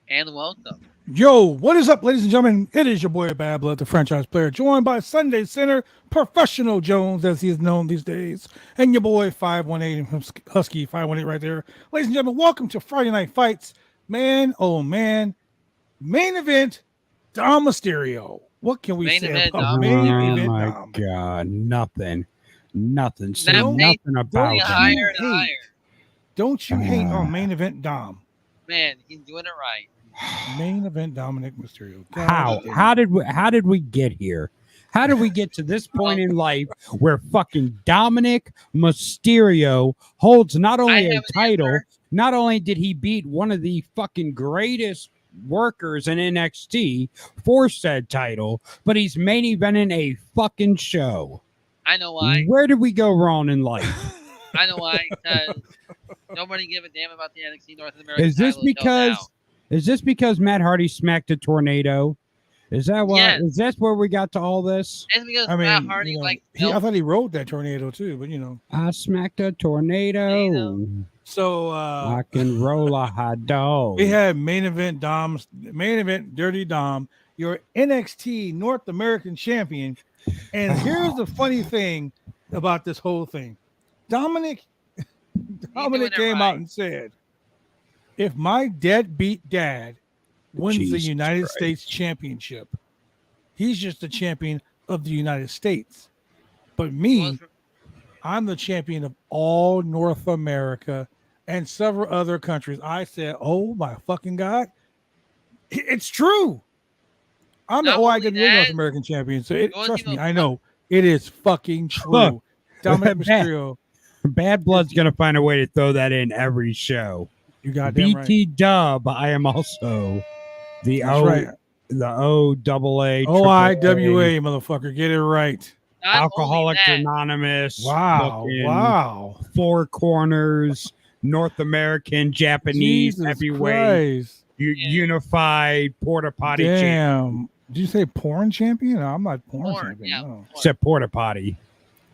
And welcome. Yo, what is up, ladies and gentlemen? It is your boy Bad Blood, the franchise player, joined by Sunday Center Professional Jones, as he is known these days, and your boy 518 from Husky 518 right there. Ladies and gentlemen, welcome to Friday Night Fights. Man, oh man, main event, Dom Mysterio. What can we say about main event? Oh my Dom? God, nothing. Say That nothing about Going it. higher and higher. Don't you hate on main event Dom? Man, he's doing it right. Main event Dominic Mysterio. How? How did we get here? How did we get to this point in life where fucking Dominic Mysterio holds not only a title, not only did he beat one of the fucking greatest workers in NXT for said title, but he's main eventing a fucking show. I know why. Where did we go wrong in life? I know why. Because nobody give a damn about the NXT North American Is this title until now. Is this because Matt Hardy smacked a tornado? Is that why? Yes. Is that where we got to all this? It's because Matt Hardy I thought he rode that tornado too, but I smacked a tornado. So I can roll a hot dog. we had main event Dirty Dom, your NXT North American champion. And here's the funny thing about this whole thing. Dominic came out and said, if my deadbeat dad wins the Jesus United Christ. States Championship, he's just the champion of the United States. But me, I'm the champion of all North America and several other countries. I said, oh my fucking God. It's true. I'm the OIWA North American champion. So trust me, I know it is fucking true. Look, Dominic Mysterio. Bad Blood's gonna find a way to throw that in every show. You got BT Dub. I am also the OAA OIWA, motherfucker. Get it right. Alcoholics Anonymous. Wow. Four Corners, North American, Japanese, Jesus heavyweight, Christ. unified, porta potty champion. Did you say porn champion? No, I'm not porn champion. Yeah, No. Except porta potty.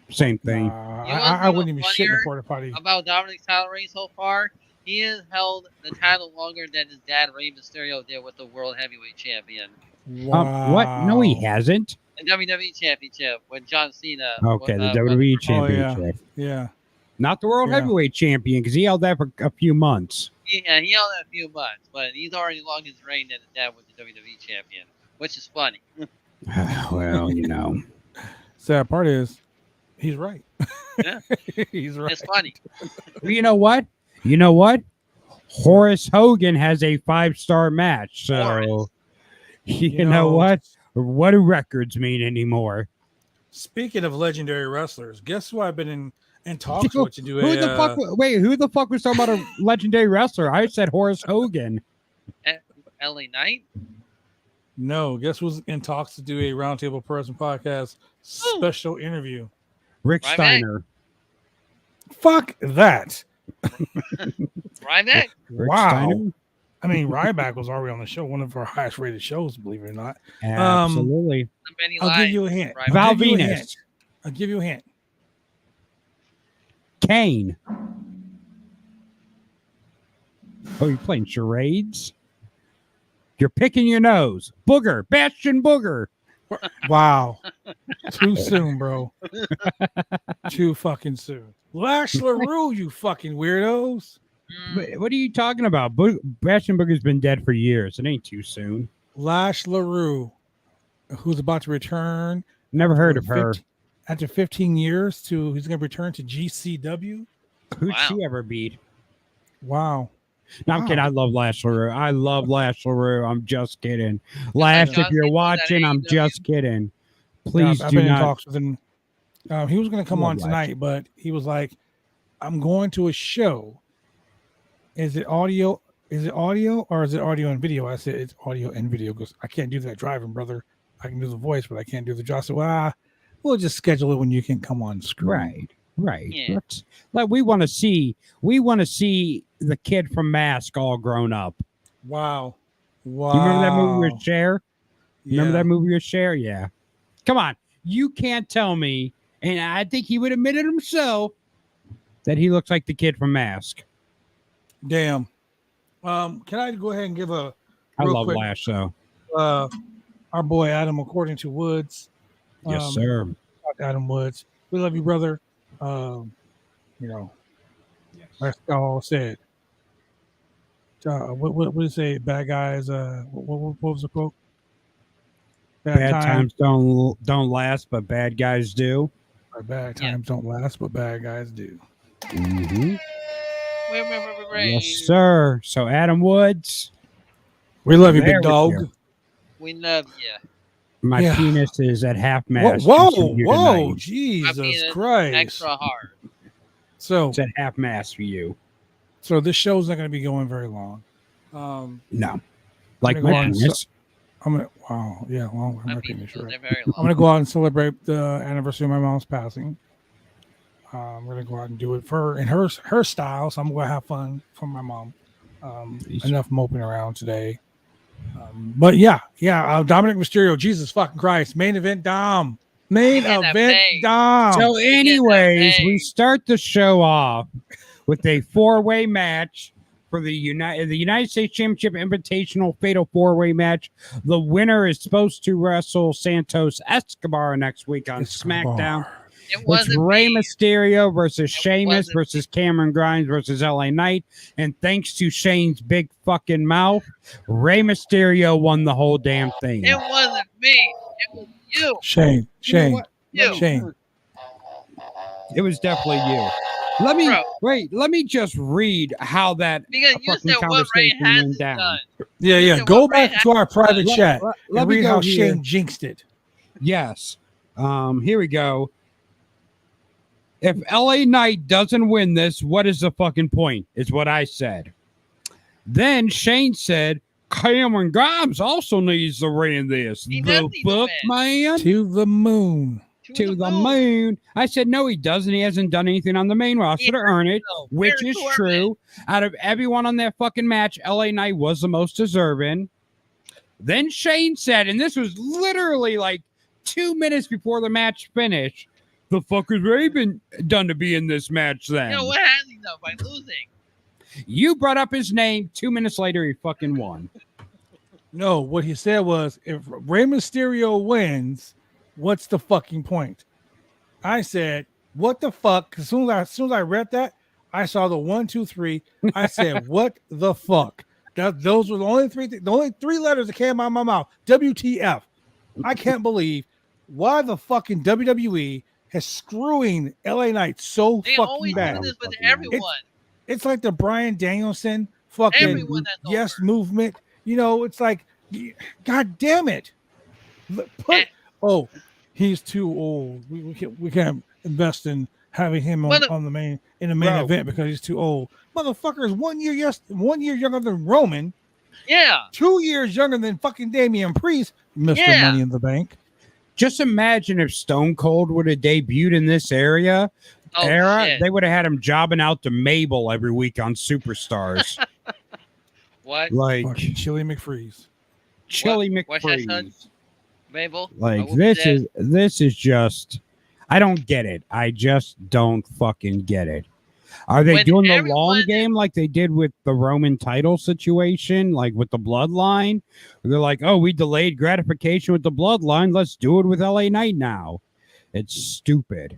Same thing. I wouldn't even shit in the porta potty. About Dominic's title reign so far, he has held the title longer than his dad, Rey Mysterio, did with the World Heavyweight Champion. Wow. What? No, he hasn't. The WWE Championship when John Cena. Okay, the WWE Championship. Yeah. Not the World Heavyweight Champion, because he held that for a few months. Yeah, he held that a few months, but he's already long his reign than his dad was the WWE Champion, which is funny. Well, Sad part is, he's right. Yeah. He's right. It's funny. You know what? Horace Hogan has a 5-star match. So, you know what? What do records mean anymore? Speaking of legendary wrestlers, guess who I've been in talks with to do who the fuck was talking about a legendary wrestler? I said Horace Hogan. LA Knight? No, guess who's in talks to do a Roundtable Person podcast special interview? Rick Steiner. Fuck that. Ryback? Wow. Steiner? I mean, Ryback was already on the show, one of our highest rated shows, believe it or not. Absolutely. I'll give you a hint. Val Venus. I'll give you a hint. Kane. Oh, you playing charades? You're picking your nose. Booger. Bastion Booger. Wow. Too soon, bro. Too fucking soon. Lash LaRue, you fucking weirdos. What are you talking about? Bastion Booger's been dead for years. It ain't too soon. Lash LaRue, who's about to return. Never heard of her. After 15 years, he's going to return to GCW. Who'd she ever beat? Wow. No, I'm kidding. I love Lash LaRue. I love Lash LaRue. I'm just kidding. Lash, if you're watching, I'm just kidding. Please I've do been not. in talks with him. He was going to come on tonight, but he was like, I'm going to a show. Is it audio? Is it audio or is it audio and video? I said, it's audio and video because I can't do that driving, brother. I can do the voice, but I can't do the job. So, we'll just schedule it when you can come on screen. Right. Yeah. We want to see the kid from Mask all grown up. Wow. You remember that movie with Cher? Remember that movie with Cher? Yeah. Come on. You can't tell me, and I think he would admit it himself, that he looks like the kid from Mask. Damn. Can I go ahead and give a I real love quick, Lash, though. Our boy Adam, according to Woods. Yes, sir. Adam Woods. We love you, brother. That's all said. What did it say? Bad guys. What was the quote? Bad times don't last, but bad guys do. Bad times don't last, but bad guys do. Mm-hmm. Yes, sir. So Adam Woods, we love you, big dog. We love you. My penis is at half mast. Whoa, Jesus Christ! Extra hard. So it's at half mast for you. So this show's not going to be going very long. No, like my penis. I'm gonna penis. Right. I'm gonna go out and celebrate the anniversary of my mom's passing. I'm gonna go out and do it in her style. So I'm gonna have fun for my mom. Enough moping around today. But Dominic Mysterio, Jesus fucking Christ, main event Dom. So anyways, we start the show off with a 4-way match for the United States Championship Invitational Fatal 4-way match. The winner is supposed to wrestle Santos Escobar next week on SmackDown. It's Rey Mysterio versus Sheamus versus Cameron Grimes versus LA Knight. And thanks to Shane's big fucking mouth, Rey Mysterio won the whole damn thing. It wasn't me. It was you. Shane. It was definitely you. Let me just read how that fucking conversation went down. Yeah. Go back to our private chat and read how Shane jinxed it. Yes. Here we go. If LA Knight doesn't win this, what is the fucking point? Is what I said. Then Shane said, Cameron Grimes also needs to win this. The fuck, man? To the moon. To the moon. I said, no, he doesn't. He hasn't done anything on the main roster to earn it, which is true. Out of everyone on that fucking match, LA Knight was the most deserving. Then Shane said, and this was literally like 2 minutes before the match finished, the fuck has Ray been done to be in this match then? What has he done by losing? You brought up his name. 2 minutes later, he fucking won. No, what he said was, if Rey Mysterio wins, what's the fucking point? I said, what the fuck? As soon as I read that, I saw the 1, 2, 3. I said, what the fuck? Those were the only three letters that came out of my mouth. WTF. I can't believe why the fucking WWE is screwing LA Knight so fucking bad. They always do this with everyone. It's like the Bryan Danielson fucking yes movement. It's like, God damn it. He's too old. We can't invest in having him on the main event because he's too old. Motherfucker is 1 year younger than Roman. Yeah. 2 years younger than fucking Damian Priest, Mr. Money in the Bank. Just imagine if Stone Cold would have debuted in this era. Shit. They would have had him jobbing out to Mabel every week on Superstars. What? Like fucking Chili McFreeze. McFreeze. Mabel. Like this is just, I don't get it. I just don't fucking get it. Are they When doing the everyone- long game like they did with the Roman title situation, like with the bloodline? They're like, oh, we delayed gratification with the bloodline. Let's do it with LA Knight now. It's stupid.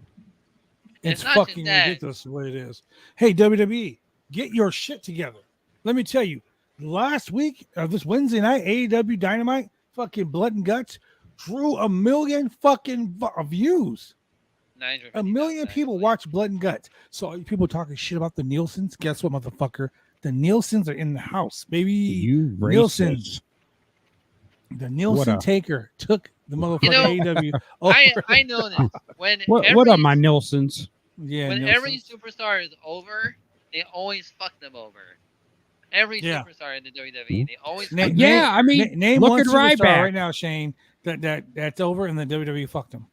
It's not just fucking that. ridiculous the way it is. Hey, WWE, get your shit together. Let me tell you, last week of this Wednesday night, AEW Dynamite, fucking Blood and Guts, drew 1 million fucking views. 1 million people watch Blood and Guts. So all you people talking shit about the Nielsen's, guess what, motherfucker? The Nielsen's are in the house, baby. You Nielsen's. racist. The Nielsen taker took the motherfucking You know, AEW. over. I know this. When What are my Nilsons? Yeah, when Nielsen's. every superstar is over, they always fuck them over. Every Yeah. superstar in the WWE, they always. Na- fuck them Yeah, over. I mean, name look one at superstar Ryback. right now, Shane. That's over, and the WWE fucked him.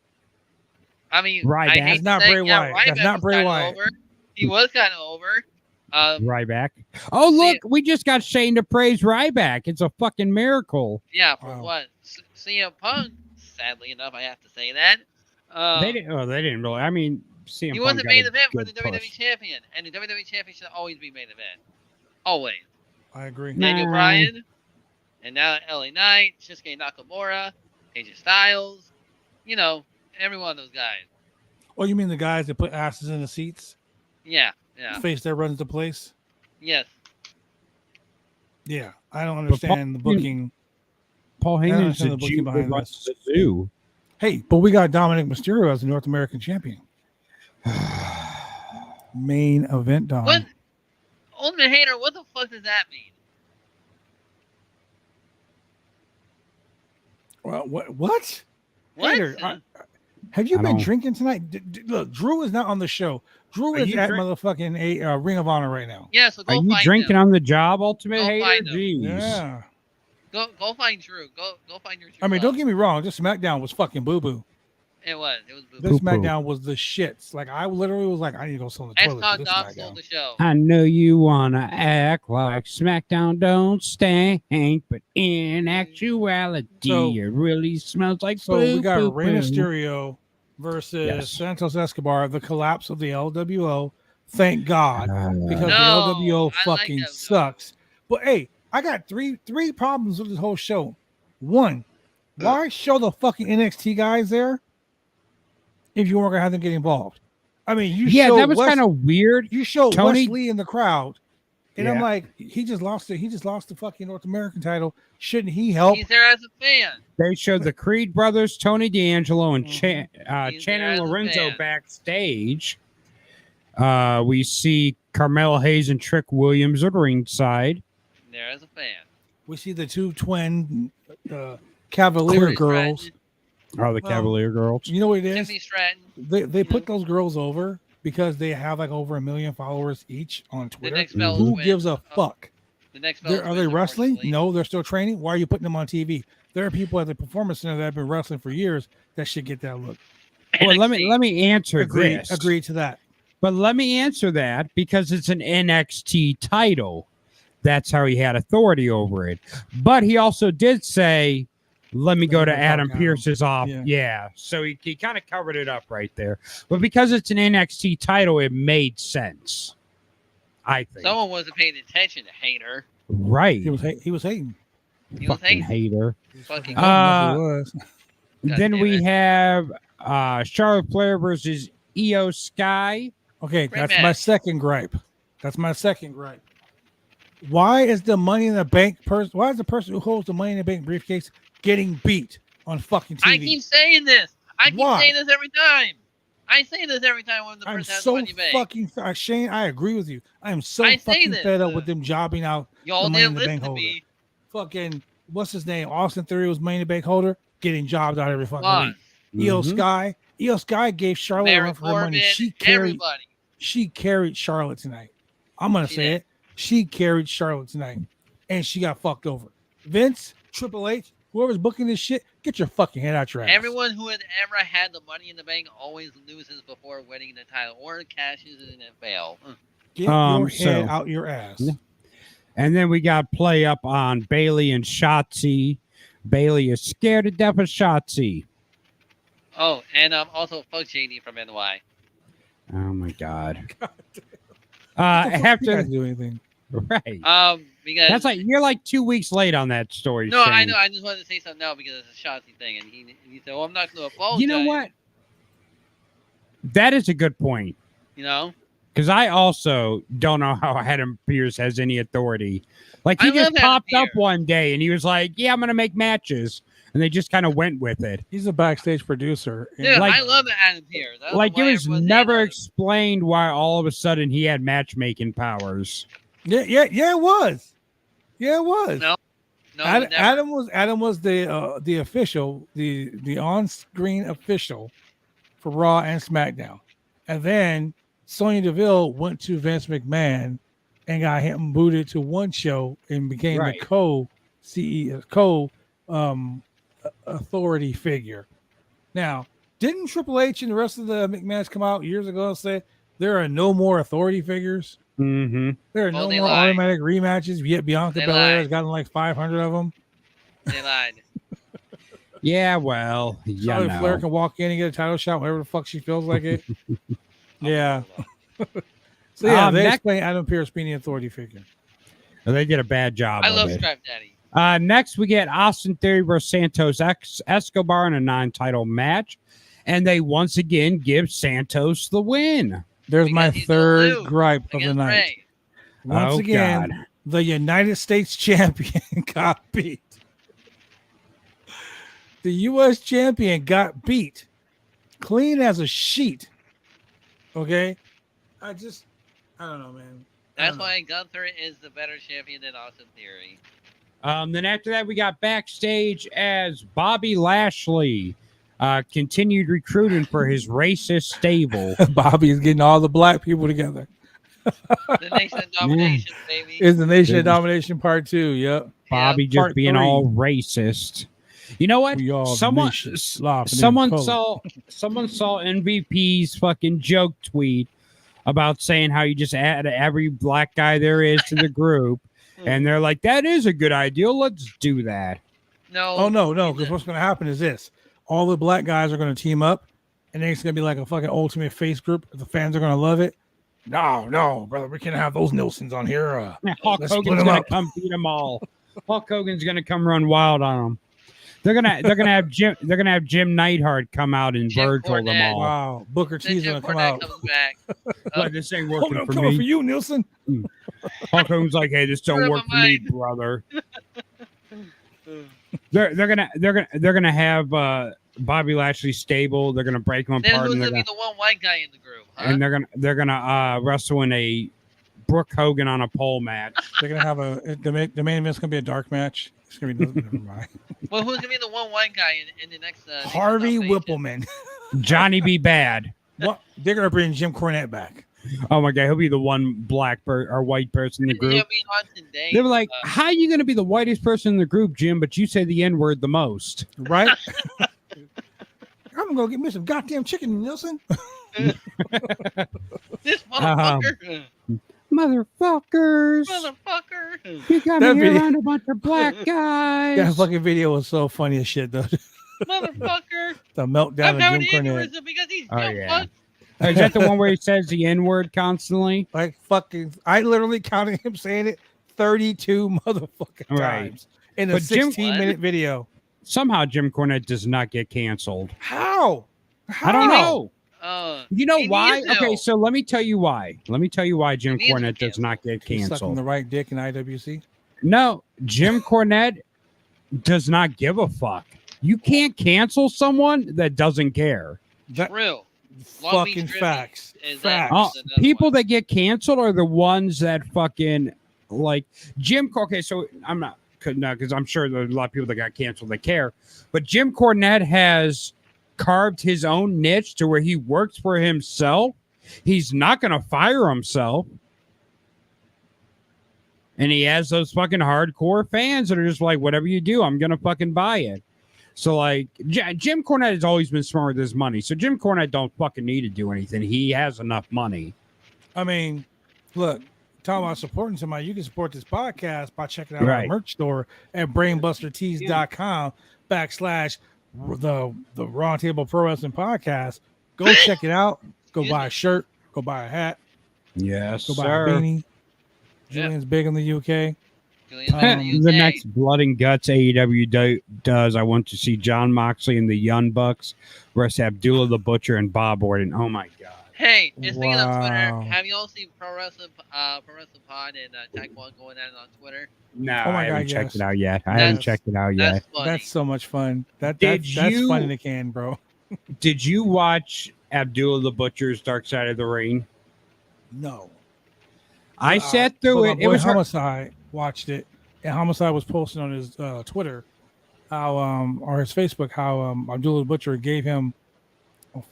I mean, Ryback. I hate That's to not say, Bray yeah, Wyatt. That's Ryback not was Bray kinda Wyatt. Over. He was kind of over. Ryback. Oh, look, we just got Shane to praise Ryback. It's a fucking miracle. Yeah, for Wow. what? CM Punk. Sadly enough, I have to say that. They didn't really. I mean, CM He Punk wasn't got main a event for good the WWE push. champion, and the WWE champion should always be main event. Always. I agree. Daniel Nah. Bryan, and now LA Knight, Shinsuke Nakamura, AJ Styles. You know, every one of those guys. Oh, you mean the guys that put asses in the seats? Yeah. Face that runs the place? Yes. Yeah. I don't understand the booking. Paul I don't Heyman's understand the the booking Jew that behind runs this. the zoo. Hey, but we got Dominic Mysterio as the North American champion. Main event, Dom. What? Ultimate Hater, what the fuck does that mean? Well, what? What? Hater, have you I been don't- drinking tonight? Look, Drew is not on the show. Drew Are is you at drink- motherfucking Ring of Honor right now. Yeah, so go Are you find drinking him. on the job, Ultimate Go Hater? find him. Jeez. Yeah. Go find Drew. Go find your Drew. I mean, love. don't get me wrong. This SmackDown was fucking boo boo. It was. It was boo This Poo-poo. SmackDown was the shits. Like I literally was like, I need to go sit on the toilet for Ex-Con this Dom stole SmackDown. the show. I know you wanna act like SmackDown don't stink, but in actuality, So- it really smells like So we got poo-poo-poo. Rey Mysterio versus Yes. Santos Escobar, the collapse of the LWO. Thank God, because the No, LWO I like fucking that, though. sucks. But hey, I got three problems with this whole show. One, why show the fucking NXT guys there if you weren't gonna have them get involved? I mean, you Yeah, showed that was kind of weird. you showed Tony- Wesley in the crowd, and I'm Yeah. like, he just lost the fucking North American title. Shouldn't he help? He's there as a fan. They showed the Creed brothers, Tony D'Angelo, and He's there Channing as a Lorenzo fan. backstage. We see Carmelo Hayes and Trick Williams at ringside. There as a fan. We see the two twin Cavalier Corey girls. Stratton, Oh, the Well, Cavalier girls. You know what it is? Tiffany Stratton. They put those girls over because they have like over 1 million followers each on The Twitter. next fellas Who win. gives a fuck? The next Are fellas they win, wrestling? unfortunately. No, they're still training. Why are you putting them on TV? There are people at the Performance Center that have been wrestling for years that should get that look. Well, let NXT. me answer this. Agree to that. But let me answer that because it's an NXT title. That's how he had authority over it. But he also did say, let me go to Adam Pearce's off. Yeah. Yeah. So he kind of covered it up right there. But because it's an NXT title, it made sense. I think. Someone wasn't paying attention to Hater. Right. He was hating. He was Fucking hating. hater. Fucking. Yes, he was. God Then damn we it. have Charlotte Flair versus Io Sky. Okay, Great that's my match. second gripe. Why is the Money in the Bank person? Why is the person who holds the Money in the Bank briefcase getting beat on fucking TV? I keep saying this. I keep Why? saying this every time. I say this every time when the I'm person has so money bank. fucking Shane. I agree with you. I am so I say fucking this, fed up with them jobbing out Y'all the Money in didn't the listen Bank to holder. me. Fucking what's his name? Austin Theory was Money in the Bank holder, getting jobbed out every fucking Come week. on. Mhm. Io Sky gave Charlotte a Mary run for her money. Corbin, everybody. She carried Charlotte tonight. I'm gonna She say did. it. She carried Charlotte tonight, and she got fucked over. Vince, Triple H, whoever's booking this shit, get your fucking head out your ass. Everyone who has ever had the money in the bank always loses before winning the title or cashes in and fail. Get your head so- out your ass. Yeah. And then we got play up on Bailey and Shotzi. Bailey is scared to death of Shotzi. Oh, and also fuck JD from NY. Oh my god. After do anything. right. Because That's like you're like 2 weeks late on that story. No, Shane. I know. I just wanted to say something now because it's a Shotzi thing, and he said, "Well, I'm not going to apologize." You know what? That is a good point. You know, because I also don't know how Adam Pearce has any authority. Like he I just love Adam popped up Pearce. one day and he was like, "Yeah, I'm gonna make matches," and they just kind of went with it. He's a backstage producer. dude, Like- I love Adam Pearce. I don't Like know it why was everyone's never hating on him. explained why all of a sudden he had matchmaking powers. Yeah, it was. Yeah, it was. No, Adam was the official, the on-screen official for Raw and SmackDown, and then Sonya Deville went to Vince McMahon and got him booted to one show and became Right. the authority figure. Now, didn't Triple H and the rest of the McMahons come out years ago and say there are no more authority figures? Mm-hmm. There are Well, no they more lied. automatic rematches. Yet Bianca They Belair has lied. gotten like 500 of them. They lied. Yeah, well, yeah, Charlotte Flair can walk in and get a title shot whenever the fuck she feels like it. Yeah. So yeah, they explain Adam Pearce being the authority figure. They did a bad job. I of love it. Scrap Daddy. Next, we get Austin Theory versus Santos Escobar in a non-title match, and they once again give Santos the win. There's my Because he's gonna third lose gripe of the against night. Ray. Once Oh, again, God. the United States champion got beat. The U.S. champion got beat clean as a sheet. Okay? I don't know, man. That's why Gunther is the better champion than Austin Theory. Then after that, we got backstage as Bobby Lashley continued recruiting for his racist stable. Bobby is getting all the black people together. The Nation of Domination, baby. Is the Nation of Domination Part 2. Yep. Bobby just Part being 3. all racist. You know what? We are the Someone nation, laughing in color. someone saw MVP's fucking joke tweet about saying how you just add every black guy there is to the group, and they're like, "That is a good idea. Let's do that." No. Oh no, because what's going to happen is this: all the black guys are going to team up, and then it's going to be like a fucking ultimate face group. The fans are going to love it. No, brother, we can't have those Nilsons on here. Hulk let's split Hogan's them gonna up. come beat them all. Hulk Hogan's gonna come run wild on them. They're gonna have Jim Neidhart come out and Jim Virgil them Cornette. all. Wow, Booker Then T's Jim going to come Cornette out. comes back. But this ain't Oh, working no, for coming me. for you, Nielsen. Hulk Hogan's like, "Hey, this don't Where work am for me, I? brother." They're gonna have Bobby Lashley stable. They're gonna break him Then apart, who's and gonna be the one white guy in the group? Huh? they're gonna wrestle in a Brooke Hogan on a pole match. They're going to have the main event's going to be a dark match. It's going to be never mind. Well, who's gonna be the one white guy in the next? Harvey Nation of Domination? Whippleman. Johnny B. Bad. What? They're going to bring Jim Cornette back. Oh my god, he'll be the one black or white person in the group. He'll be Austin Day. They were like, "How are you going to be the whitest person in the group, Jim? But you say the N word the most." Right? I'm going to get me some goddamn chicken, Nielsen. This motherfucker. Motherfuckers! Motherfucker. You got That me here video- around a bunch of black guys. That fucking video was so funny as shit, though. Motherfucker. The meltdown I'm of having Jim an Cornette. aneurysm because he's Oh, dumb yeah. fuck. Is that the one where he says the N word constantly? Like fucking, I literally counted him saying it 32 motherfucking Right. times in a But Jim- 16-minute video. Somehow Jim Cornette does not get canceled. How? I don't know. You know He why? needs to. Okay, so let me tell you why. Jim He needs to Cornette be does not get He's sucking canceled. the right dick in IWC. No, Jim Cornette does not give a fuck. You can't cancel someone that doesn't care. That True. Long Beach fucking Tribute facts. is Facts. another People one. that get canceled are the ones that fucking like Jim. Okay, so I'm not because I'm sure there's a lot of people that got canceled that care, but Jim Cornette has carved his own niche to where he works for himself. He's not going to fire himself. And he has those fucking hardcore fans that are just like, whatever you do, I'm going to fucking buy it. So, like, Jim Cornette has always been smart with his money. So, Jim Cornette don't fucking need to do anything. He has enough money. I mean, look, talking about supporting somebody, you can support this podcast by checking out our Right. merch store at brainbustertees.com /the Roundtable Pro Wrestling Podcast. Go check it out. Go buy a shirt. Go buy a hat. Yes, Go buy a sir. beanie. Julian's big in the UK. The next Blood and Guts AEW does, I want to see John Moxley and the Young Bucks versus Abdullah the Butcher and Bob Orton. Oh my god! Hey, speaking of Twitter, have you all seen Pro Wrestling Pod and Tag One going at it on Twitter? No, I haven't checked it out yet. I haven't checked it out yet. That's so much fun. That's fun in the can, bro. Did you watch Abdullah the Butcher's Dark Side of the Ring? No. I sat through it. It was Homicide watched it, and Homicide was posting on his Twitter how or his Facebook how Abdullah the Butcher gave him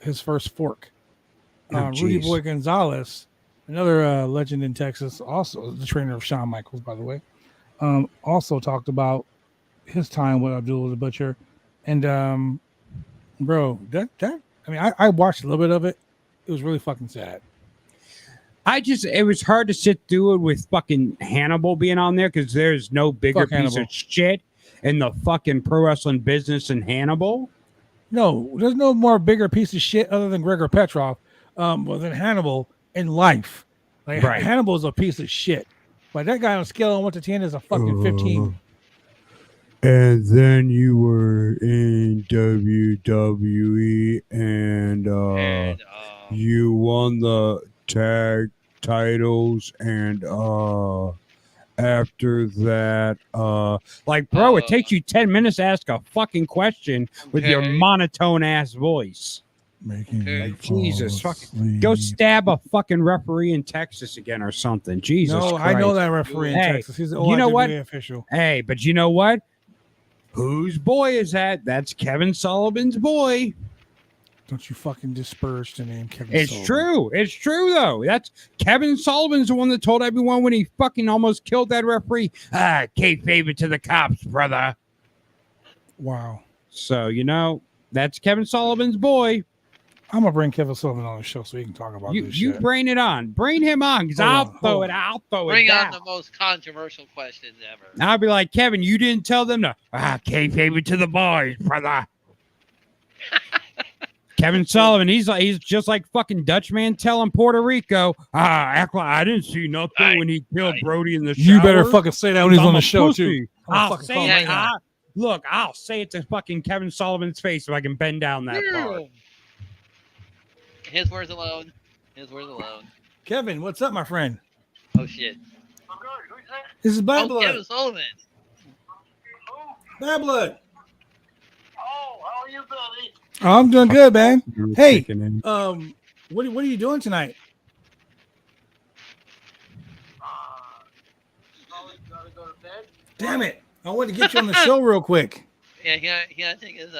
his first fork. Rudy Boy Gonzalez, another legend in Texas, also the trainer of Shawn Michaels, by the way, also talked about his time with Abdullah the Butcher, and bro, I watched a little bit of it. It was really fucking sad. It was hard to sit through it with fucking Hannibal being on there because there's no bigger piece of shit in the fucking pro wrestling business than Hannibal. No, there's no more bigger piece of shit other than Gregor Petrov, than Hannibal in life. Like Hannibal's a piece of shit, but that guy on a scale of 1 to 10 is a fucking 15. And then you were in WWE, and you won the tag titles, and after that, bro, it takes you 10 minutes to ask a fucking question with your monotone ass voice. Jesus, fucking go stab a fucking referee in Texas again or something. Jesus Christ. I know that referee in Texas. He's the OIWA official. Hey, but you know what? Whose boy is that? That's Kevin Sullivan's boy. Don't you fucking disperse the name Kevin Sullivan. True. It's true, though. That's Kevin Sullivan's the one that told everyone when he fucking almost killed that referee. Kayfabe it to the cops, brother. Wow. So, that's Kevin Sullivan's boy. I'm going to bring Kevin Sullivan on the show so he can talk about this shit. You bring it on. Bring him on, because I'll throw it. Bring on the most controversial questions ever. I'll be like, Kevin, you didn't tell them to kayfabe it to the boys, brother. Kevin Sullivan, he's just like fucking Dutch Mantel in Puerto Rico. Act like I didn't see nothing when he killed Brody in the shower. You better fucking say that when he's on the show, too. I'll say it. Look, I'll say it to fucking Kevin Sullivan's face if I can bend down that far. His words alone. Kevin, what's up, my friend? Oh, shit. I'm good. Who's that? This is Bad Blood. Kevin Sullivan. Bad Blood. Oh, how are you, Billy? Oh, I'm doing good, man. Hey, what are you doing tonight? Gotta go to bed. Damn it! I wanted to get you on the show real quick. Yeah, he gotta take his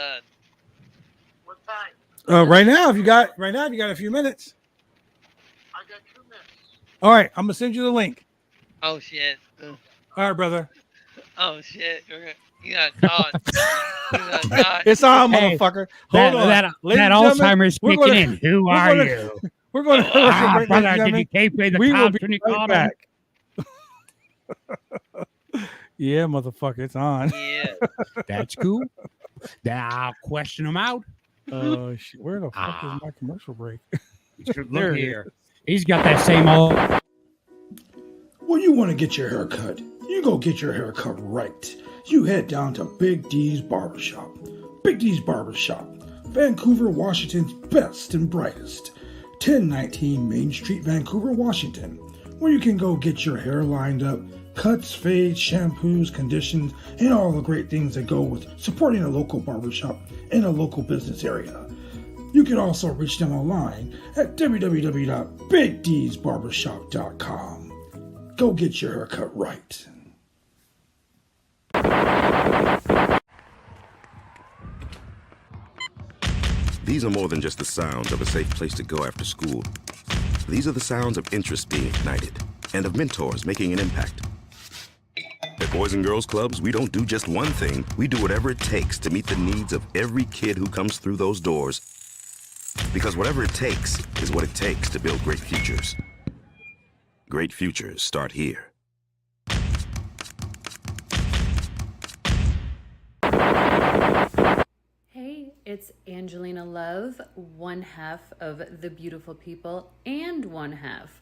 What time? Right now, if you got a few minutes. I got 2 minutes. All right, I'm gonna send you the link. Oh shit! All right, brother. Oh shit! You got caught. It's on, motherfucker. Hold on. That Alzheimer's kicking in. Who are you? We're going to brother, did you kayfabe the cops when you called him? Yeah, motherfucker, it's on. Yeah. That's cool. I'll question him out. Oh, shit. Where the fuck is my commercial break? Look here. He's got that same old... When you want to get your hair cut, you go get your hair cut right. You head down to Big D's Barbershop. Big D's Barbershop, Vancouver, Washington's best and brightest. 1019 Main Street, Vancouver, Washington, where you can go get your hair lined up, cuts, fades, shampoos, conditions, and all the great things that go with supporting a local barbershop in a local business area. You can also reach them online at www.bigdsbarbershop.com. Go get your hair cut right. These are more than just the sounds of a safe place to go after school. These are the sounds of interest being ignited and of mentors making an impact. At Boys and Girls Clubs, we don't do just one thing. We do whatever it takes to meet the needs of every kid who comes through those doors. Because whatever it takes is what it takes to build great futures. Great futures start here. Hey, it's Angelina Love, one half of The Beautiful People and one half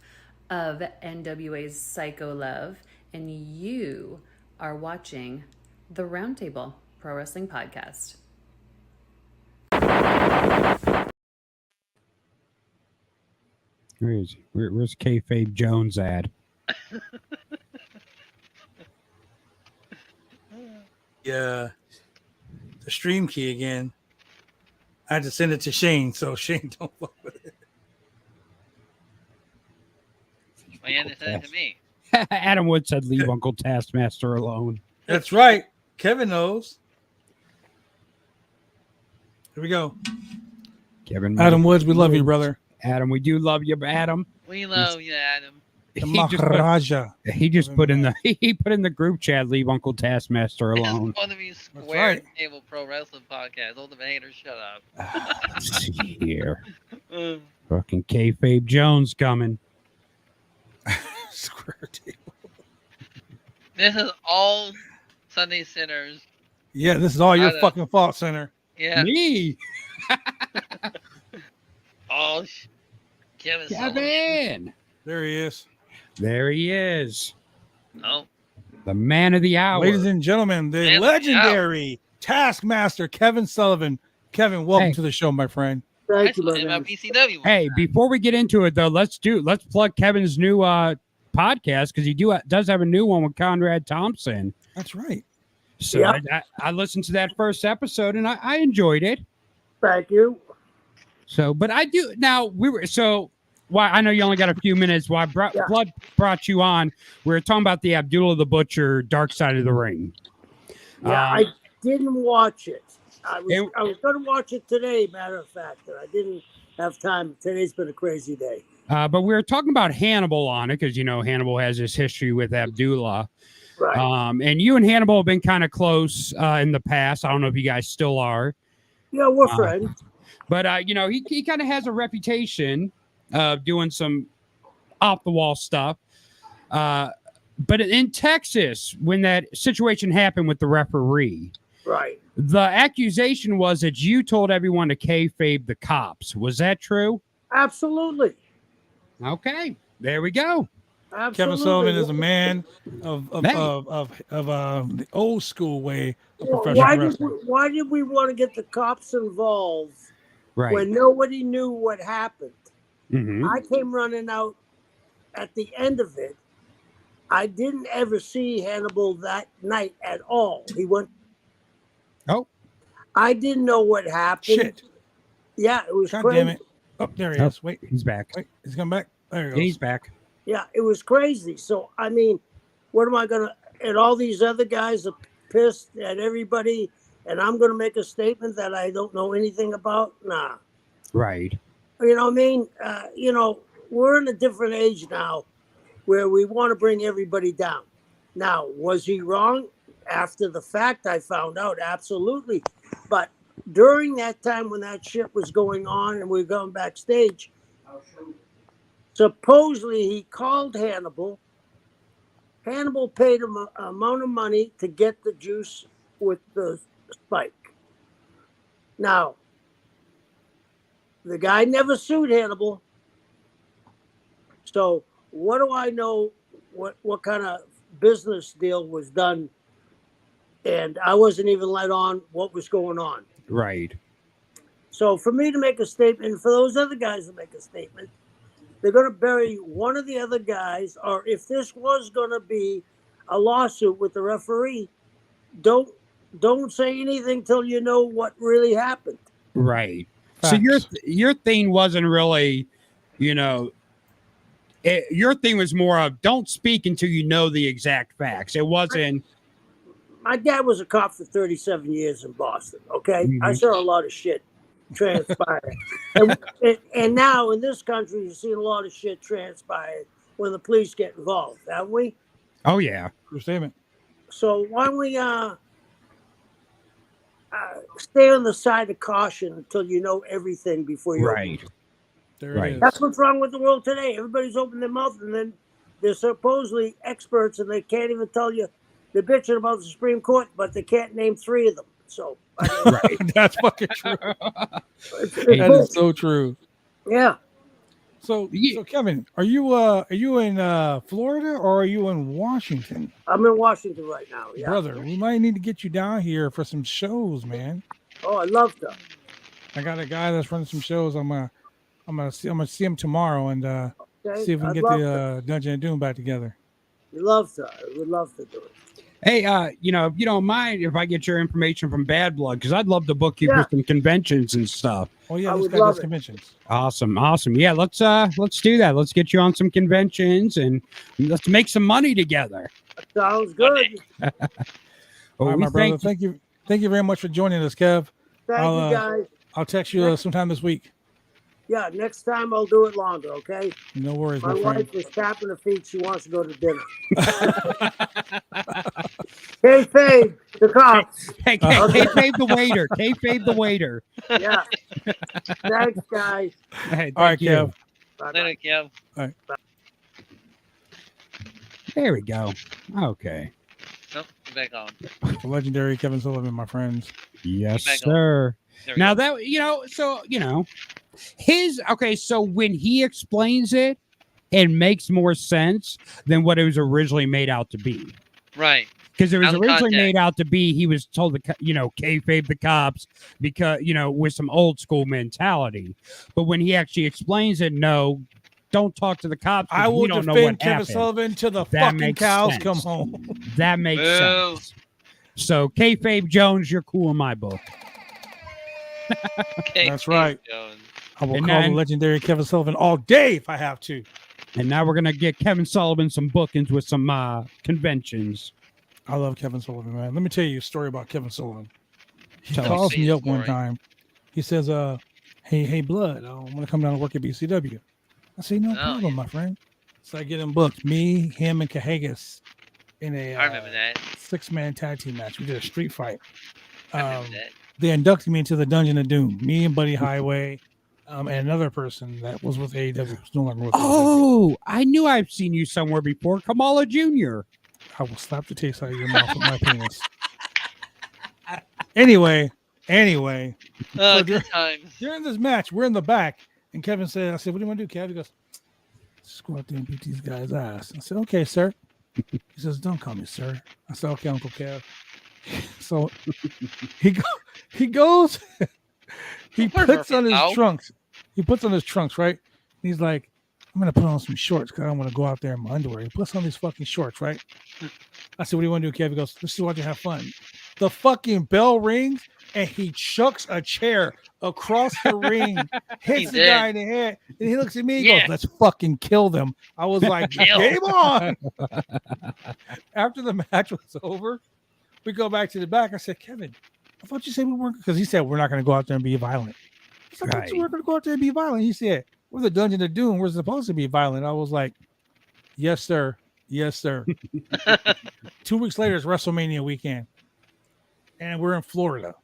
of NWA's Psycho Love, and you are watching the Roundtable Pro Wrestling Podcast. Where's Kayfabe Jones at? Yeah, the stream key again. I had to send it to Shane, so Shane don't fuck with it. Well, you had to send it to me. Adam Wood said, "Leave Uncle Taskmaster alone." That's right. Kevin knows. Here we go. Kevin, Adam Woods, we love you, brother. Adam, we do love you, Adam. We love you, Adam. The Maharaja. He just put in the group chat, "Leave Uncle Taskmaster alone." It's one of these Square Table Pro Wrestling Podcast. Ultimate haters, shut up. Let's see here. Fucking Kayfabe Jones coming. Square Table. This is all Sunday Sinners. Yeah, this is all your fucking fault, Sinner. Yeah. Me. Oh, Kevin. There he is. There he is. Oh. The man of the hour. Ladies and gentlemen, the legendary Taskmaster, Kevin Sullivan. Kevin, welcome to the show, my friend. Thank you, man. PCW. Hey, before we get into it, though, let's plug Kevin's new podcast, because he does have a new one with Conrad Thompson. That's right. So I listened to that first episode and I enjoyed it. Thank you. So, but I do now. Why I know you only got a few minutes. Why Blood brought you on? We were talking about the Abdullah the Butcher Dark Side of the Ring. Yeah, I didn't watch it. I was going to watch it today, matter of fact, but I didn't have time. Today's been a crazy day. But we were talking about Hannibal on it because, you know, Hannibal has this history with Abdullah. Right. And you and Hannibal have been kind of close in the past. I don't know if you guys still are. Yeah, we're friends. But, you know, he kind of has a reputation of doing some off-the-wall stuff. But in Texas, when that situation happened with the referee, right, the accusation was that you told everyone to kayfabe the cops. Was that true? Absolutely. Okay, there we go. Absolutely. Kevin Sullivan is a man of the old school way of professional wrestling. Why did we want to get the cops involved when nobody knew what happened? Mm-hmm. I came running out at the end of it. I didn't ever see Hannibal that night at all. He went. Oh. I didn't know what happened. Shit. Yeah, it was God crazy. damn it. Oh, there he is. Wait. He's back. Wait, he's come back. There he goes. He's back. Yeah, it was crazy. So, I mean, what am I going to... And all these other guys are pissed at everybody, and I'm going to make a statement that I don't know anything about? Nah. Right. You know what I mean? You know, we're in a different age now where we want to bring everybody down. Now, was he wrong? After the fact, I found out, absolutely. But during that time when that shit was going on and we were going backstage, supposedly he called Hannibal. Hannibal paid him an amount of money to get the juice with the spike. Now, the guy never sued Hannibal. So what do I know what kind of business deal was done? And I wasn't even let on what was going on. Right. So for me to make a statement, for those other guys to make a statement, they're going to bury one of the other guys, or if this was going to be a lawsuit with the referee, don't say anything till you know what really happened. Right. Facts. So your thing wasn't really, you know, your thing was more of don't speak until you know the exact facts. It wasn't. My dad was a cop for 37 years in Boston. Okay, Mm-hmm. I saw a lot of shit transpire, and now in this country, you've seen a lot of shit transpire when the police get involved, haven't we? Oh yeah. True statement. So why don't we stay on the side of caution until you know everything before you. Right. There Right. it is. That's what's wrong with the world today. Everybody's opening their mouth, and then they're supposedly experts, and they can't even tell you. They're bitching about the Supreme Court, but they can't name 3 of them. So, I mean, Right. That's fucking true. it's That is so true. yeah. So Kevin, are you in Florida or are you in Washington? I'm in Washington right now. Yeah. Brother, we might need to get you down here for some shows, man. Oh, I'd love to. I got a guy that's running some shows. I'm gonna see him tomorrow and see if we can get the Dungeon of Doom back together. We'd love to. I would love to do it. Hey, if you don't mind if I get your information from Bad Blood, because I'd love to book you for some conventions and stuff. Oh yeah, this guy does conventions. Awesome. Yeah, let's do that. Let's get you on some conventions and let's make some money together. Sounds good. All right, my brother. Thank you very much for joining us, Kev. Thank you, guys. I'll text you sometime this week. Yeah, next time I'll do it longer, okay? No worries, my wife is tapping her feet. She wants to go to dinner. Kayfabe, the cops. Hey, Kayfabe the waiter. Kayfabe the waiter. Yeah. Thanks, guys. Hey, all right, Kev. Later, Kev. All right. There we go. Okay. Nope, back on. The legendary Kevin Sullivan, my friends. Yes, sir. Now that so when he explains it, it makes more sense than what it was originally made out to be. Right. Because it was originally made out to be he was told to, kayfabe the cops because, with some old school mentality. But when he actually explains it, no, don't talk to the cops. I will don't know defend what Kevin happened. Sullivan till the That fucking makes cows sense. come home. That makes sense. So Kayfabe Jones, you're cool in my book. That's right. Jones. I will call the legendary Kevin Sullivan all day if I have to. And now we're gonna get Kevin Sullivan some bookings with some conventions. I love Kevin Sullivan, man. Let me tell you a story about Kevin Sullivan. He Tell calls us. me up one time. He says, hey, Blood, I want to come down and work at BCW. I say, no problem, my friend. So I get him booked. Me, him, and Cahagas in a I remember that 6-man tag team match. We did a street fight. I remember that. They inducted me into the Dungeon of Doom. Me and Buddy Highway, and another person that was with AEW. Was no longer with AEW. I knew I've seen you somewhere before. Kamala Jr. I will slap the taste out of your mouth with my penis. Anyway. So Good times. During this match, we're in the back, and Kevin said, I said, what do you want to do, Kev? He goes, just go out there and beat these guys' ass. I said, okay, sir. He says, don't call me sir. I said, okay, Uncle Kev. So he goes, he puts on his trunks. He puts on his trunks, right? And he's like, I'm going to put on some shorts because I don't want to go out there in my underwear. He puts on these fucking shorts, right? I said, what do you want to do, Kev? He goes, let's see what you have fun. The fucking bell rings and he chucks a chair across the ring, hits the guy in the head, and he looks at me and goes, let's fucking kill them. I was like, game on. After the match was over, we go back to the back. I said, Kevin, I thought you said we weren't, because he said we're not going to go out there and be violent. I thought you weren't going to go out there and be violent. He said, we're the Dungeon of Doom. We're supposed to be violent. I was like, yes, sir. Yes, sir. 2 weeks later, it's WrestleMania weekend. And we're in Florida.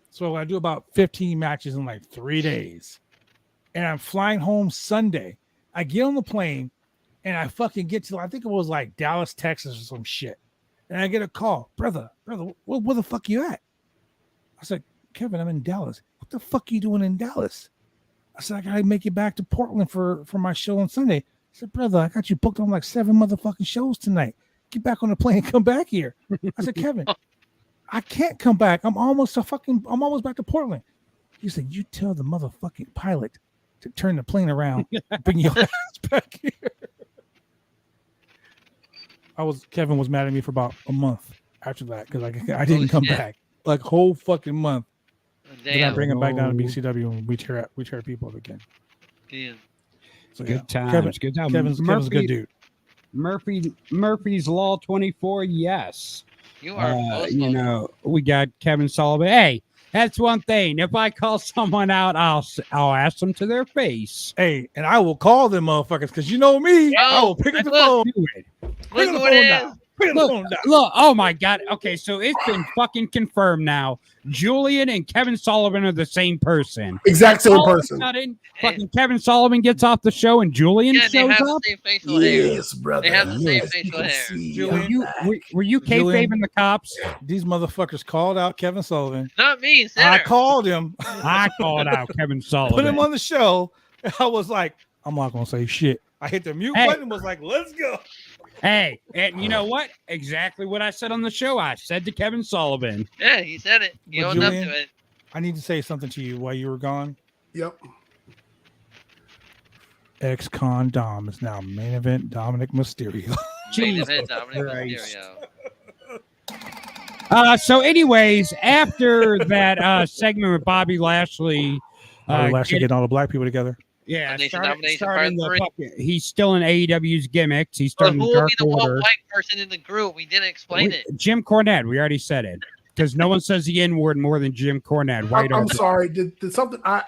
So I do about 15 matches in like 3 days. And I'm flying home Sunday. I get on the plane and I fucking get to, I think it was like Dallas, Texas or some shit. And I get a call. Brother, where the fuck you at? I said, Kevin, I'm in Dallas. What the fuck are you doing in Dallas? I said, I gotta make it back to Portland for my show on Sunday. I said, brother, I got you booked on like 7 motherfucking shows tonight. Get back on the plane and come back here. I said, Kevin, I can't come back. I'm almost back to Portland. He said, you tell the motherfucking pilot to turn the plane around and bring your ass back here. Kevin was mad at me for about a month after that because I didn't come back. Like whole fucking month. Then I bring him back down to BCW and we tear people up again. Damn. So, good times. Good times. Kevin's a good dude. Murphy's Law 24. Yes. You are. We got Kevin Sullivan. Hey, that's one thing. If I call someone out, I'll ask them to their face. Hey, and I will call them motherfuckers because you know me. I will pick up the phone. Pick the phone down. Look, oh my God. Okay, so it's been fucking confirmed now. Julian and Kevin Sullivan are the same person. Exact same person. Fucking Kevin Sullivan gets off the show and Julian shows they have up. The same facial hair. Yes, brother. They have the same facial hair. Julian, were you kayfabing the cops? These motherfuckers called out Kevin Sullivan. Not me, I called him. I called out Kevin Sullivan. Put him on the show. I was like, I'm not gonna say shit. I hit the mute button and was like, let's go. Hey, and you know what? Exactly what I said on the show. I said to Kevin Sullivan. Yeah, he said it. He owned up to it. I need to say something to you while you were gone. Yep. Ex-con Dom is now main event Dominic Mysterio. Main event Dominic Mysterio. So anyways, after that segment with Bobby Lashley, getting all the black people together. Yeah, he's still in AEW's gimmicks. He's starting who will Dark be the Order. one white person in the group? We didn't explain it. Jim Cornette. We already said it because no one says the N-word more than Jim Cornette. I'm sorry. Did something? I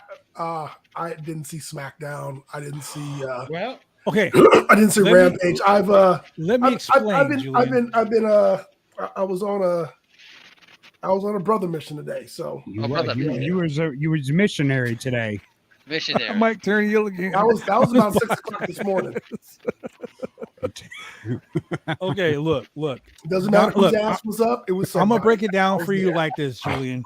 didn't see Smackdown. I didn't see. Okay. I didn't see Rampage. Let me explain. I was on a brother mission today. So you was a missionary today. Missionary. I might turn you again. That was about 6 o'clock this morning. Okay, look. Doesn't matter whose ass was up. It was. I'm gonna break it down for you like this, Julian.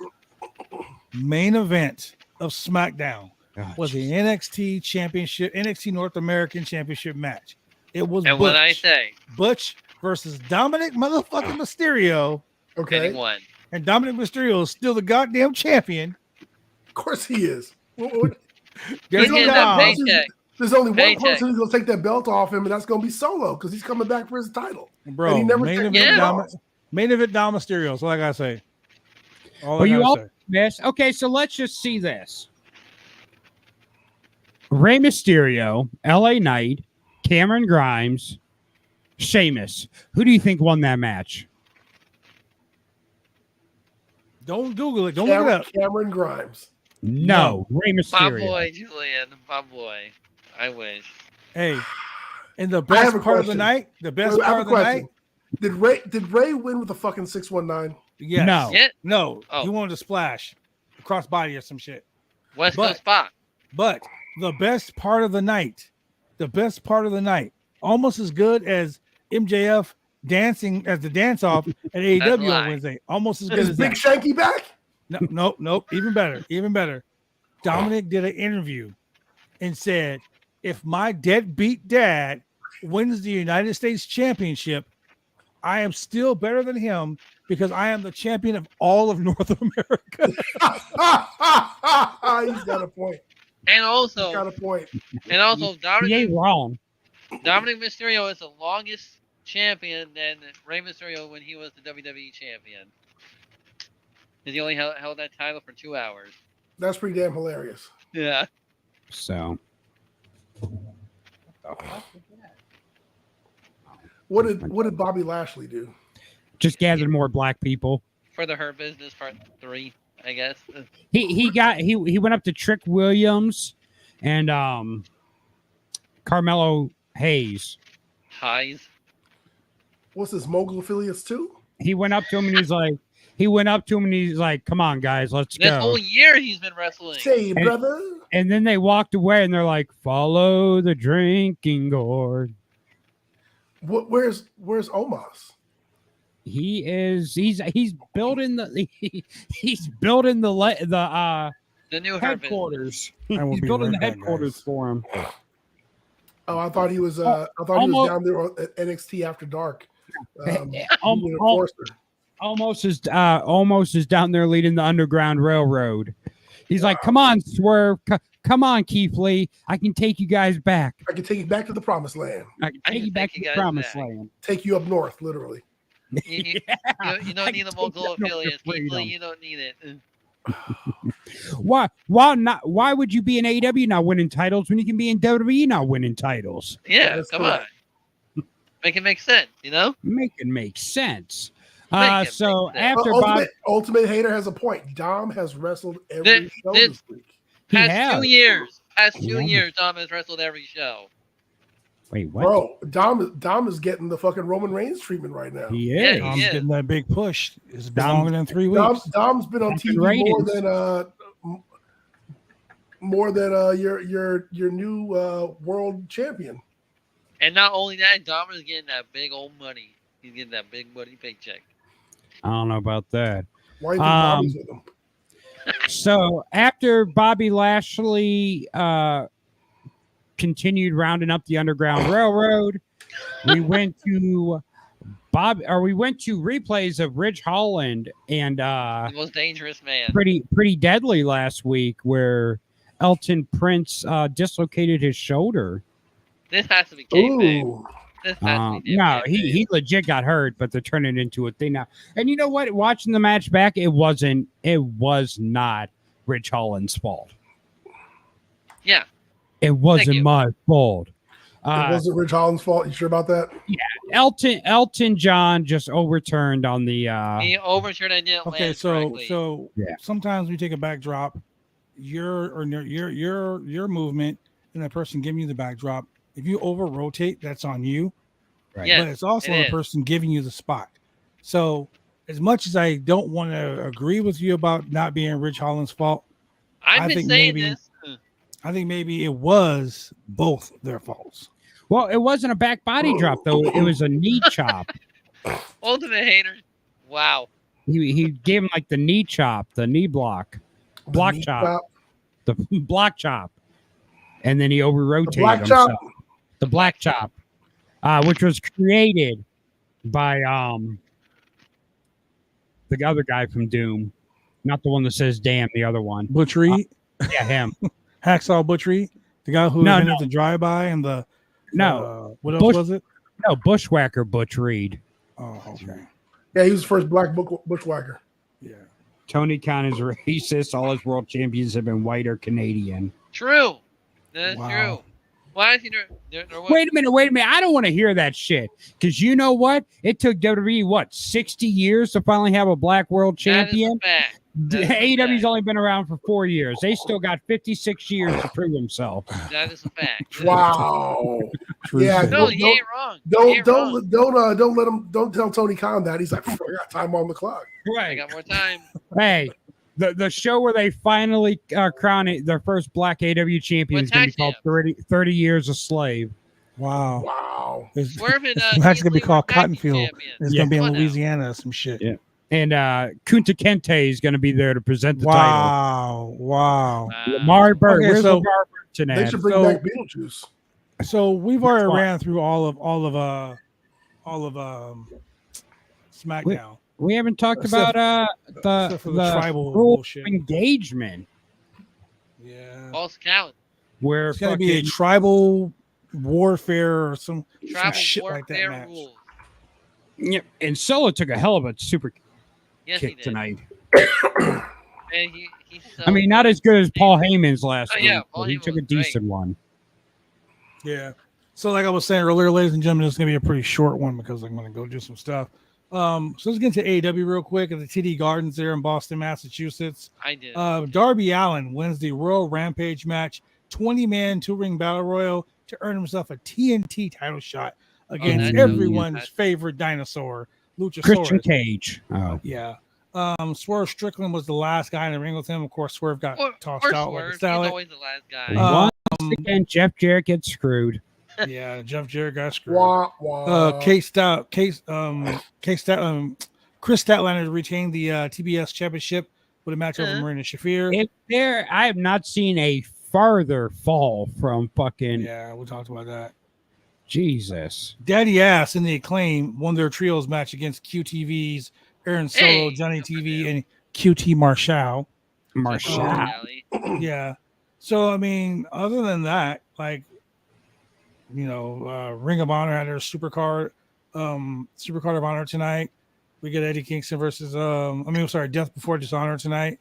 Main event of SmackDown was the NXT Championship, NXT North American Championship match. It was and when I say Butch versus Dominic motherfucking Mysterio. Okay. Anyone. And Dominic Mysterio is still the goddamn champion. Of course he is. There's only one person who's gonna take that belt off him, and that's gonna be Solo because he's coming back for his title. Bro, and he never main event Dom Mysterio. That's all I gotta say. Miss. Okay, so let's just see this. Rey Mysterio, LA Knight, Cameron Grimes, Sheamus. Who do you think won that match? Don't Google it. Don't look it up. Cameron Grimes. No, Rey Mysterio. My boy, Julian. My boy. I wish. Hey, in the best part of the night, did Ray win with a fucking 619? Yes. No. No. He wanted to splash across body or some shit. West Coast spot. But the best part of the night, almost as good as MJF dancing as the dance off at AEW on Wednesday. Almost as good as Big Shanky back? No. Even better. Dominic did an interview and said, if my deadbeat dad wins the United States Championship, I am still better than him because I am the champion of all of North America. He's got a point. And also, he ain't wrong. Dominic Mysterio is the longest champion than Rey Mysterio when he was the WWE champion. He only held that title for 2 hours. That's pretty damn hilarious. Yeah. So. What did Bobby Lashley do? Just gathered more black people for the Hurt Business Part 3, I guess. He went up to Trick Williams and Carmelo Hayes. What's this, Mogul Affiliates too? He went up to him and he's like, come on, guys, let's go. This whole year he's been wrestling. Say, brother. And then they walked away and they're like, follow the drinking gourd. Where's Omos? He's building the new headquarters. He's building the headquarters for him. Oh, I thought he was. He was down there at NXT After Dark. Almost is down there leading the Underground Railroad. He's like, come on, Swerve. Come on, Keith Lee. I can take you guys back. I can take you back to the promised land. I can take you back to the promised land. Take you up north, literally. You don't need a Mogul Affiliates. Keith Lee, you don't need it. Why would you be in AEW not winning titles when you can be in WWE not winning titles? Yeah, come on. Make it make sense, you know? Make it make sense. After Ultimate Hater has a point. Dom has wrestled every show this week. Past 2 years. Past 2 years, Dom has wrestled every show. Wait, what? Bro, Dom is getting the fucking Roman Reigns treatment right now. He is. Dom's getting that big push. It's been longer than 3 weeks. Dom's been on TV more than your new world champion. And not only that, Dom is getting that big old money. He's getting that big money paycheck. I don't know about that. Why do you think Bobby's with him? So after Bobby Lashley continued rounding up the Underground Railroad. We went to replays of Ridge Holland and the most dangerous man. Pretty Deadly last week, where Elton Prince dislocated his shoulder. This has to be kayfabe. No, he legit got hurt, but they're turning it into a thing now. And you know what? Watching the match back, it was not Ridge Holland's fault. Yeah. It wasn't my fault. It wasn't Ridge Holland's fault. You sure about that? Yeah. Elton John just overturned on the he overturned and didn't land correctly. So sometimes we take a backdrop, your movement and the person giving you the backdrop. If you over rotate, that's on you. Right. Yes, but it's also the person giving you the spot. So as much as I don't want to agree with you about not being Ridge Holland's fault, I think maybe it was both their faults. Well, it wasn't a back body drop though; it was a knee chop. Ultimate hater. Wow. He gave him like the knee chop, the knee block chop, the block chop, and then he over rotated himself. The black chop, which was created by the other guy from Doom, not the one that says "damn," the other one. Butch Reed. Yeah, him. Hacksaw Butch Reed, the guy who invented the drive-by and the what else was it? No, Bushwhacker Butch Reed. Oh, okay. Yeah, he was the first black bushwhacker. Yeah. Tony Khan is racist. All his world champions have been white or Canadian. True. That's true. Why is he Wait a minute. I don't want to hear that shit. Because you know what? It took WWE, 60 years to finally have a black world champion? AEW's only been around for 4 years. They still got 56 years to prove himself. That is a fact. Wow. Yeah. No, he ain't wrong. Don't tell Tony Khan that. He's like, I got time on the clock. Right. I got more time. Hey. The show where they finally crown their first black AEW champion is going to be called 30 Years a Slave. Wow. It's actually going to be called Cottonfield. It's going to be in Louisiana or some shit. Yeah. And Kunta Kinte is going to be there to present the title. Wow. Lamar Bird. Where's Lamar Bird tonight? They should bring back Beetlejuice. So we've already ran through all of SmackDown. We haven't talked about the tribal bullshit engagement. Yeah. False count. Where it's gonna be a tribal warfare or some shit like that match. Rules. Yeah, and Solo took a hell of a super kick tonight. And I mean, not as good as Paul Heyman's last week, but he Heyman took a decent one. Yeah. So like I was saying earlier, ladies and gentlemen, it's gonna be a pretty short one because I'm gonna go do some stuff. So let's get into AEW real quick at the TD Gardens there in Boston, Massachusetts. I did. Darby Allin wins the Royal Rampage match, 20-man 2-ring battle royal to earn himself a TNT title shot against everyone's favorite dinosaur, Luchasaurus. Christian Cage. Oh. Yeah. Swerve Strickland was the last guy in the ring with him. Of course, Swerve got tossed out like a salad. He's always the last guy. Once again, Jeff Jarrett gets screwed. Yeah, Jeff Jarrett got screwed. Chris Statlander retained the TBS championship with a match over Marina Shafir. I have not seen a farther fall from fucking. Yeah, we talked about that. Jesus. Daddy Ass and the Acclaim won their trios match against QTV's Aaron Solo, Johnny TV, and QT Marshall. Yeah. So I mean, other than that, like, you know, Ring of Honor had their Supercard of Honor tonight. We get Eddie Kingston versus Death Before Dishonor tonight.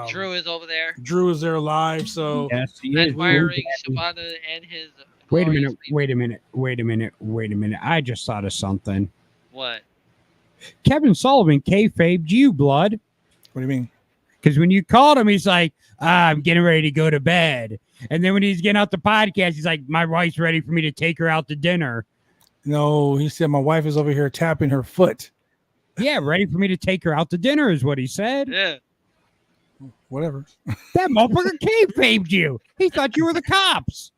Drew is over there. Drew is there live. So yes, he is. Admiring Shibata and his. Wait a minute. I just thought of something. What? Kevin Sullivan kayfabed you, blood. What do you mean? Because when you called him, he's like, I'm getting ready to go to bed. And then when he's getting out the podcast, he's like, my wife's ready for me to take her out to dinner. No, he said, my wife is over here tapping her foot. Yeah, ready for me to take her out to dinner is what he said. Yeah. Whatever. That motherfucker kayfabed you. He thought you were the cops.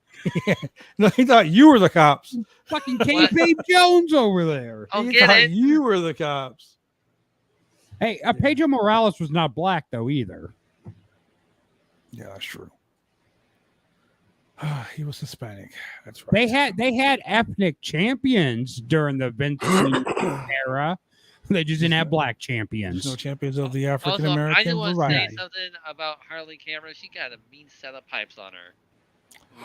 Yeah. No, he thought you were the cops. Fucking kayfabe Jones over there. He thought you were the cops. Hey, Pedro Morales was not black, though, either. Yeah, that's true. He was Hispanic. That's right. They had ethnic champions during the Vince era. They just didn't have black champions. There's no champions of the African Also, I American just want to say variety. something about Harley Cameron. She got a mean set of pipes on her.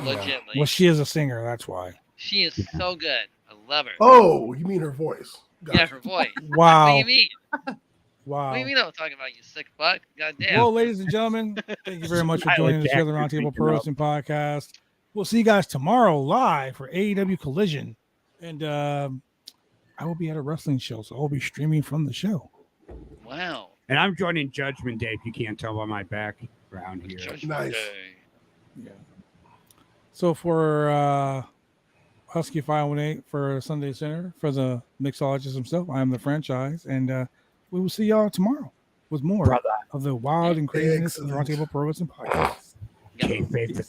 Legitimately. Well, she is a singer. That's why. She is so good. I love her. Oh, you mean her voice? Yeah, her voice. Wow. What do you mean? Wow. What do you mean I'm talking about, you sick fuck? Goddamn. Well, ladies and gentlemen, thank you very much for joining us here on the Roundtable Pro Wrestling Podcast. We'll see you guys tomorrow live for AEW Collision. And I will be at a wrestling show, so I'll be streaming from the show. Wow. And I'm joining Judgment Day, if you can't tell by my background here. Nice. Yeah. So for Husky 518 for Sunday Center, for the mixologist himself, I am the franchise, and we will see y'all tomorrow with more of the wild and craziness of the Roundtable Pro Wrestling Podcast. Kayfabe the